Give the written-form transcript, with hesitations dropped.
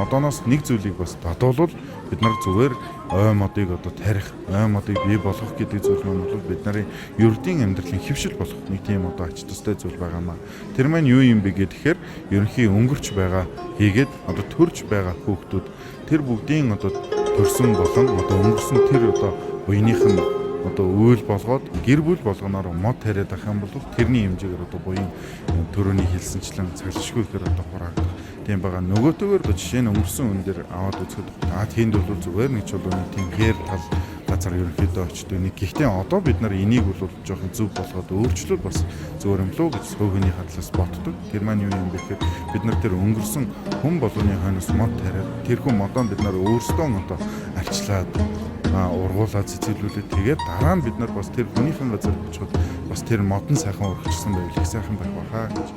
одооноос нэг зүйлийг бас бодвол бид нар зүгээр ой модыг одоо тарих, ой модыг бий болгох гэдэг зүйл маань бол бид нарын ердийн амьдралын хэвшил болох нэг тийм одоо ач тустай зүйл байгаамаа. Тэр маань юу юм бэ гэхээр ерөнхий өнгөрч байгаа хийгээд одоо төрж байгаа хүүхдүүд тэр бүгдийн одоо төрсөн болон одоо өнгөрсөн тэр одоо буйныхан одоо үйл болгоод гэр бүл болгоноор мод тариад ах юм бол тэрний хэмжээгээр одоо буян төрөний хэлсэнчлэн цалшгүй ихээр одоо хураагдах тийм байгаа. Нөгөөтэйгээр одоо жишээ нь өнгөрсөн үн дээр аваад үзэхэд тийнд бол зүгээр нэг чулууны тийм хээр тал газар ерөнхийдөө очдог нэг. Гэхдээ одоо бид нар энийг бол жоохон зөв болгоод өөрчлөл бас зөвөр юм лөө гэж хөөгний хадлаас боддог. Тэр маань юу юм бэ гэхээр бид нар тэр өнгөрсөн хүн болгоны хойноос мод тариад тэр хүн модоо бид нар өөрсдөө одоо арчлаад ургуулад цэцгэлүүлээд тэгээд дараа нь бид нар бас тэр хүнийхэн газар очиход бас тэр модон сайхан урагчсан байвал их сайхан байх байхаа гэж.